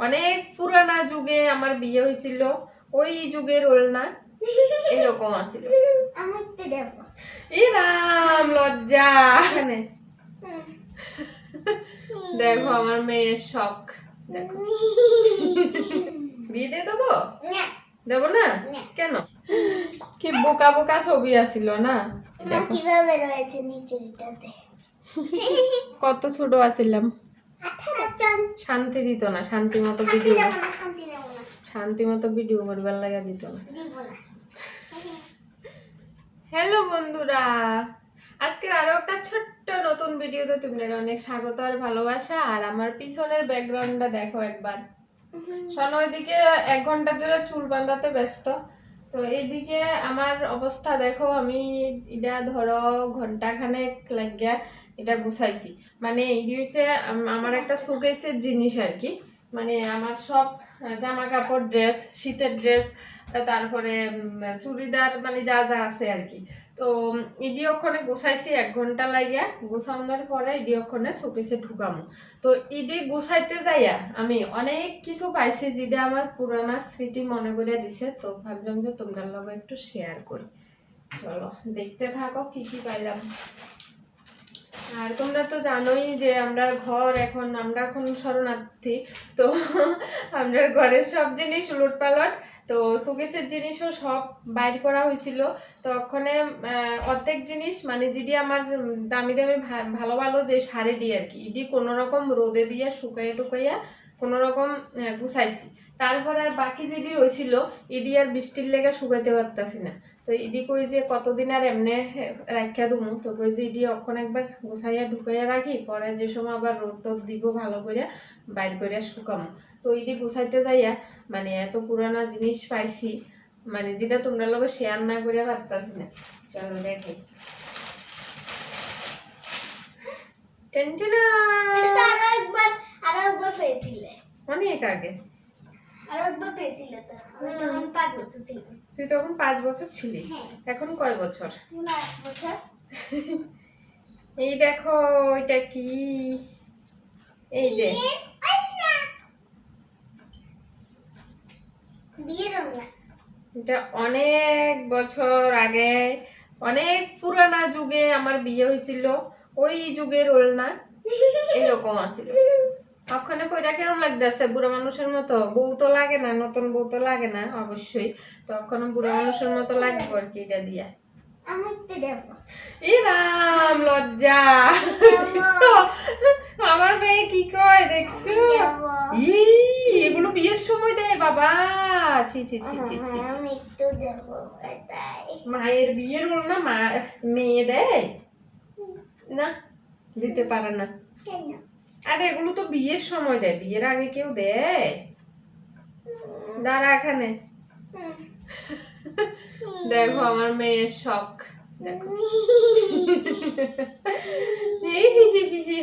অনেক পুরানা যুগে আমার বিয়ে হয়েছিল, ওই যুগের ওলনা এরকম আছিল। রাম লজ্জা। দেখো আমার মেয়ের শখ, দেখো। বিয়ে দিয়ে দেবো? দেবো না? কেন? কি বোকা বোকা ছবি আছিল না? কিভাবে রয়েছে নিচেরটাতে? কত ছোট আছিলাম। শান্তি দিত না, শান্তি মতো ভিডিও করবার লাগা দিত না। হ্যালো বন্ধুরা, আজকের আরো একটা ছোট্ট নতুন ভিডিওতে তোমাদের অনেক স্বাগত আর ভালোবাসা। আর আমার পিছনের ব্যাকগ্রাউন্ডটা দেখো একবার। শোনো, ওইদিকে 1 ঘন্টা ধরে চুল বাঁধাতে ব্যস্ত, তো এইদিকে আমার অবস্থা দেখো। আমি এটা ধরো ঘন্টাখানেক লাগিয়া এটা গুছাইছি। মানে এই হচ্ছে আমার একটা শোকেসের জিনিস আর কি। মানে আমার সব জামা কাপড়, ড্রেস, শীতের ড্রেস, তারপরে চুড়িদার, মানে যা যা আছে আর কি। তো ইডি ওখানে গুছাইছি 1 ঘন্টা লাগিয়া। গুছানোর পরে ইডি ওখানে শোকেসে ঢুকামো। তো ইডি গুছাইতে যাইয়া আমি অনেক কিছু পাইছি যেটা আমার পুরানা স্মৃতি মনে করে দিছে। তো ভাবলাম যে তোমরা লগে একটু শেয়ার করি। চলো দেখতে থাকো কি কি পাইলাম। আর তোমরা তো জানোই যে আমরা এখন শরণার্থী, তো আমরা ঘরের সব জিনিস উলটপালট, তো শোকেসের জিনিসও সব বাইর করা হয়েছিল। তো ওখানে অর্ধেক জিনিস, মানে যেটি আমার দামি দামি ভালো ভালো যে শাড়ি দিয়ে আর কি, এটি কোনো রকম রোদে দিয়ে শুকাইয়া টুকাইয়া কোনো রকম গুছাইছি। তারপর আর বাকি যেটি হয়েছিল এটি আর বৃষ্টির লেগে শুকাইতে পারতাছি না। তো ইডি কই যে কতদিন আর এমনি রাখিয়া দুমু, তো কই যে ইডি অখন একবার গুছাইয়া ঢুকাইয়া রাখি, পরে যে সময় আবার রোদ টোদ দিব ভালো করে বাইর করিয়া শুকামো। তো ইডি গুছাইতে যাইয়া মানে এত পুরানা জিনিস পাইছি, মানে যেটা তোমরা লগে শেয়ার না করিয়া পারতাছি না। চলো দেখে। টেনটেনা আরেকবার পেয়েছিলে অনেক আগে। আরেকবার পেয়েছিলে তো, আমি তখন 5 বছর ছিলাম। তুই তখন 5 বছর ছিলি? এখন কয় বছর? 8 বছর। এই দেখো এটা কি, এই যে এটা অনেক বছর আগে, অনেক পুরানা যুগে আমার বিয়ে হয়েছিল, ওই যুগের ওলনা এরকম আছিল। ওখানে কইরা কেমন লাগতেছে? বুড়া মানুষের মতো। বউ তো লাগে না, নতুন বউ তো লাগে না অবশ্যই, তো ওখানে বুড়া মানুষের মতো লাগবে আর কি এটা দিয়া। রাম লজ্জা। আমার মেয়ে কি কয় দেখছো? এগুলো বিয়ের সময় দেয় বাবা। ছি ছি ছি ছি ছি। মায়ের বিয়ের বল না, মেয়ে দেয় না, দিতে পারে না। আরে এগুলো তো বিয়ের সময় দেয়, বিয়ের আগে কেউ দেয়? দাঁড়া এখানে। দেখো আমার মেয়ের শখ, দেখো।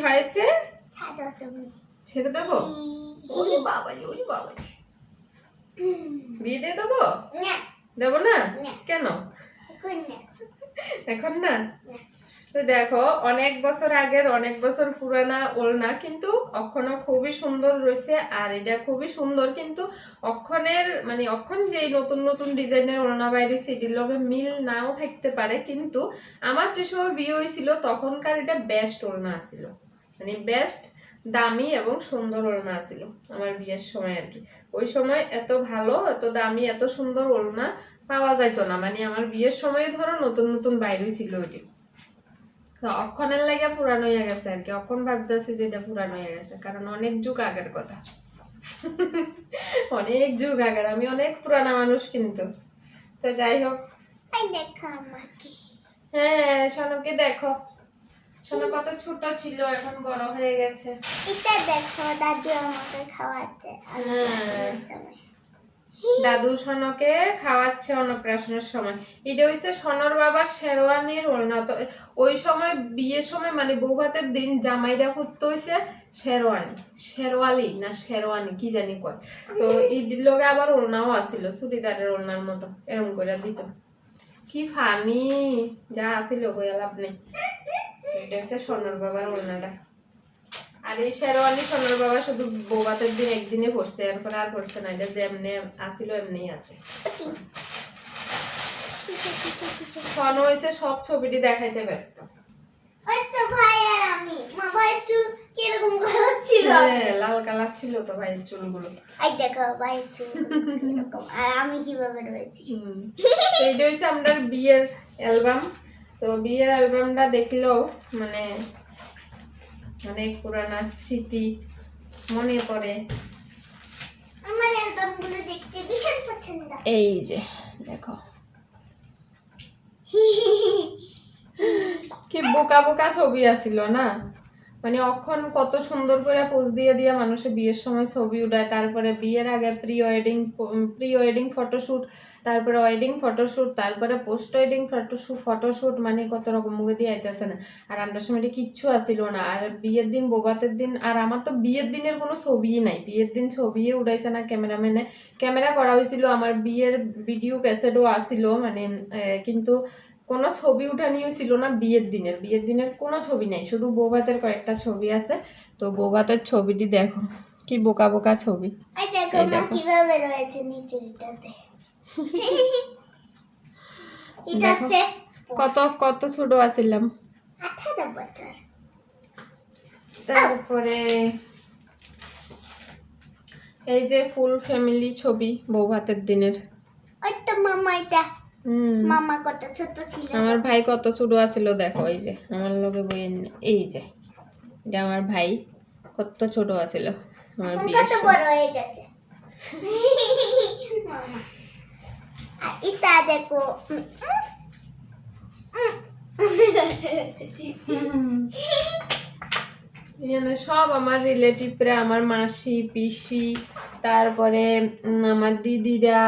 হয়েছে, ছেড়ে দেবো? ওরে বাবা, ওরে বাবা, বিয়ে দিয়ে দেবো? দেবো না? কেন এখন না? তো দেখো অনেক বছর আগের, অনেক বছর পুরানা ওলনা, কিন্তু অক্ষণ খুবই সুন্দর রয়েছে। আর এটা খুবই সুন্দর, কিন্তু অক্ষণের মানে অক্ষণ যেই নতুন নতুন ডিজাইনের ওলনা বাইরে সেটির লগে মিল নাও থাকতে পারে, কিন্তু আমার যে সময় বিয়ে হয়েছিল তখনকার এটা বেস্ট ওলনা ছিল, মানে বেস্ট দামি এবং সুন্দর ওলনা ছিল আমার বিয়ের সময় আর কি। ওই সময় এত ভালো, এত দামি, এত সুন্দর ওলনা পাওয়া যাইতো না। মানে আমার বিয়ের সময় ধরো নতুন নতুন বাইরে ছিল ওইটি। তো অক্ষণের লাগে পুরানো হয়ে গেছে আর কি। অক্ষণ ভাবতেছি যে এটা পুরানো হয়ে গেছে, কারণ অনেক যুগ আগের কথা। অনেক যুগ আগের, আমি অনেক পুরানা মানুষ কিন্তু। তো যাই হোক, হ্যাঁ সোনাকে দেখো। সোনা কত ছোট ছিল, এখন বড় হয়ে গেছে। এটা দেখো, দাদু আমাকে খাওয়াচ্ছে দাদু সোনাকে খাওয়াচ্ছে অন্নপ্রাশনের সময়। এটা হইছে সোনার বাবার শেরওয়ানির ওলনা। তো ওই সময় বিয়ের সময় মানে বউ ভাতের দিন জামাইরা করতে হইছে শেরওয়ানি, শেরওয়ালি না শেরওয়ানি কি জানি কয়। তো ইডির লগে আবার ওলনাও আছিল, চুড়িদারের ওলনার মতো, এরকম করে দিত। কি ফানি যা আছিল কইয়া লাভ নেই। এটা হচ্ছে সোনার বাবার ওলনাটা। আর এই শেরওয়ানি সোনার বাবা শুধু বৌভাতের দিন একদিনে পড়ছে, এরপর আর পড়ছে না। এটা যে এমনি আসিল এমনিই আছে। সোনা হয়েছে সব ছবিটি দেখাইতে ব্যস্ত। ওই তো ভাই আর আমি, মা ভাইয়ের চুল কিরকম কালার ছিল? হ্যাঁ, লাল কালার ছিল তো ভাইয়ের চুলগুলো। এই দেখো ভাইয়ের চুল কিরকম, আর আমি কিভাবে রয়েছি। তো এইটা হচ্ছে আমরা বিয়ের অ্যালবাম। তো বিয়ের অ্যালবামটা দেখলেও মানে অনেক পুরানা স্মৃতি মনে পড়ে। আমার অ্যালবামগুলো দেখতে ভীষণ পছন্দ। এই যে দেখো কি বোকা বোকা ছবি আছিল না, মানে অখন কত সুন্দর করে পোজ দিয়ে দিয়ে মানুষের বিয়ের সময় ছবি উঠায়। তারপরে বিয়ের আগে প্রি ওয়েডিং ফটোশুট, তারপরে ওয়েডিং ফটোশুট, তারপরে পোস্ট ওয়েডিং ফটোশুট, মানে কত রকম মুখে দিয়ে আইতেছে না। আর আমরা সময় কিচ্ছু আসিল না। আর বিয়ের দিন বৌভাতের দিন, আর আমার তো বিয়ের দিনের কোনো ছবিই নাই। বিয়ের দিন ছবিই উঠাইছে না ক্যামেরাম্যানে। ক্যামেরা করা হয়েছিল, আমার বিয়ের ভিডিও ক্যাসেটও আসিল, মানে কিন্তু কোনো ছবি উঠানিও ছিল না বিয়ের দিনের। বিয়ের দিনের কোনো ছবি নেই, শুধু বৌভাতের কয়েকটা ছবি আছে। তো বৌভাতের ছবিটি দেখো কি বোকা বোকা ছবি। এই দেখো মা কিভাবে রয়েছে নিচে এটাতে। এটা হচ্ছে কত কত ছোট আছিলাম। 18 বছর। তারপরে এই যে ফুল ফ্যামিলি ছবি বৌভাতের দিনের। ওই তো মামা, এটা মামা কত ছোট ছিল। আমার ভাই কত ছোট আছিল দেখো, এই যে আমার লগে বইয়ের, এই যে এটা আমার ভাই কত ছোট আছিল আমার এখন বিয়ের কত সময়। বড় হয়ে গেছে মামা। আর এটা দেখো, এখানে সব আমার রিলেটিভরা, আমার মাসি পিসি, তারপরে আমার দিদিরা,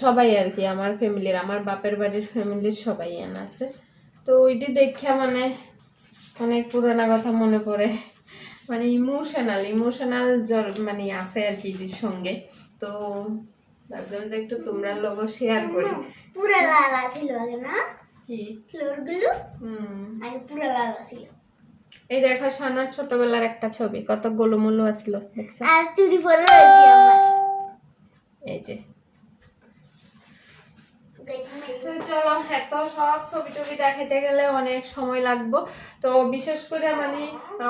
সবাই আর কি আমার ফ্যামিলির, আমার বাপের বাড়ির ফ্যামিলির সবাই এখানে আছে। তো ওইটি দেখা মানে অনেক পুরানা কথা মনে পড়ে, মানে ইমোশনাল মানে আছে আর কি এটির সঙ্গে। তো ভাবলাম যে একটু তোমরা লোক শেয়ার করি। পুরা লালা ছিল আগে না কি ফ্লোর গুলো, আগে পুরা লালা ছিল। এই দেখো সানার ছোটবেলার একটা ছবি, কত গোলুমোলু আছিল দেখছো। আর চুড়ি পরে রয়েছে আমার। এই যে তো চলো, এত সব ছবি টবি দেখাইতে গেলে অনেক সময় লাগবে। তো বিশেষ করে মানে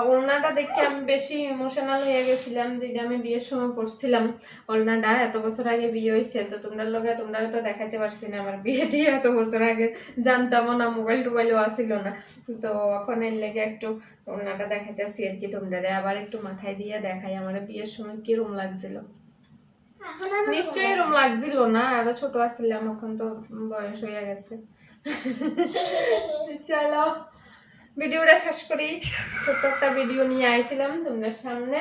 ওড়নাটা দেখে আমি বেশি ইমোশনাল হয়ে গেছিলাম, যেটা আমি বিয়ের সময় পড়ছিলাম। ওড়নাটা এত বছর আগে বিয়ে হয়েছে, তো তোমরা তো দেখাইতে পারছি না আমার বিয়েটি এত বছর আগে, জানতামও না, মোবাইল টোবাইলও আসিল না। তো এখন এর লেগে একটু ওড়নাটা দেখাইতেছি আর কি তোমরা, আবার একটু মাথায় দিয়ে দেখাই আমার বিয়ের সময় কিরম লাগছিল। নিশ্চয়ই এরকম লাগছিল না, আরো ছোট আসছিলাম, এখন তো বয়স হয়ে গেছে। চলো ভিডিওটা শেষ করি। ছোট্ট একটা ভিডিও নিয়ে আইছিলাম তোমাদের সামনে।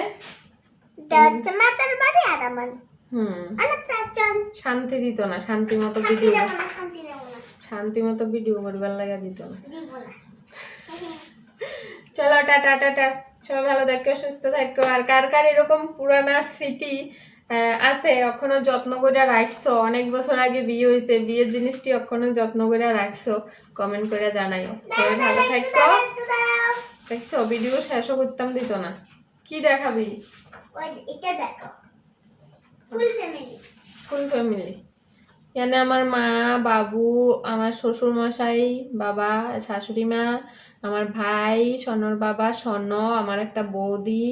মাতার বাড়ি আর আমার শান্তি দিত না, শান্তি মতো ভিডিও করবার লাগা দিত না। চলো টাটা টাটা, সবাই ভালো থাকো, সুস্থ থাকো। আর কার কার এরকম পুরানা স্মৃতি আছে এখনো যত্ন করে রাখছো, অনেক বছর আগে বিয়ে হয়েছে, বিয়ের জিনিসটি এখনো যত্ন করে রাখছো, কমেন্ট করে জানাইও। সবাই ভালো থাকো। দেখছো ভিডিও শেষও করতাম দিত না। কি দেখাবি? এটা দেখো, ফুল ফ্যামিলি। এখানে আমার মা, বাবু, আমার শ্বশুর মশাই, বাবা, শাশুড়ি মা, আমার ভাই, স্বর্ণর বাবা, স্বর্ণ, আমার একটা বৌদি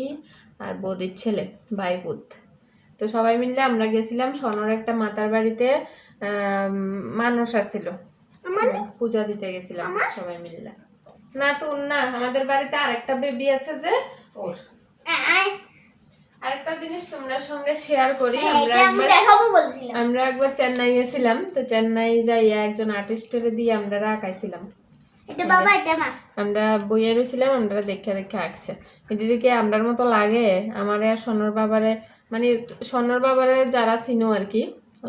আর বৌদির ছেলে, ভাইপুত। তো সবাই মিললে আমরা গেছিলাম স্বর্ণর একটা মাতার বাড়িতে, মানুষ আসছিল, পূজা দিতে গেছিলাম সবাই মিললে। না তোর না, আমাদের বাড়িতে আরেকটা বেবি আছে যে ওর। আরেকটা জিনিস তোমরা সঙ্গে শেয়ার করি, আমরা একবার চেন্নাই গেছিলাম। তো চেন্নাই যাইয়া একজন আর্টিস্টের দিয়ে আমরা আঁকাইছিলাম। আমরা বইয়ে রয়েছিলাম, আমরা দেখে দেখে আঁকছে। এটিকে আমরার মতো লাগে আমার আর সোনার বাবারে, মানে সোনার বাবারে যারা চিনো আর কি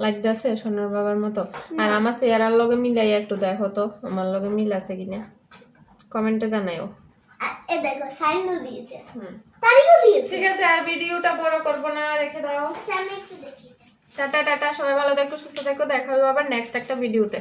লাগতেছে সোনার বাবার মতো। আর আমার চেহারার লগে মিলাই একটু দেখো তো আমার লগে মিল আছে কিনা, কমেন্টে জানাইও। ঠিক আছে, আর ভিডিওটা বড় করবো না, রেখে দাও। টাটা টাটা, সবাই ভালো থাকো, সুস্থ থাকো, দেখা হবে আবার নেক্সট একটা ভিডিওতে।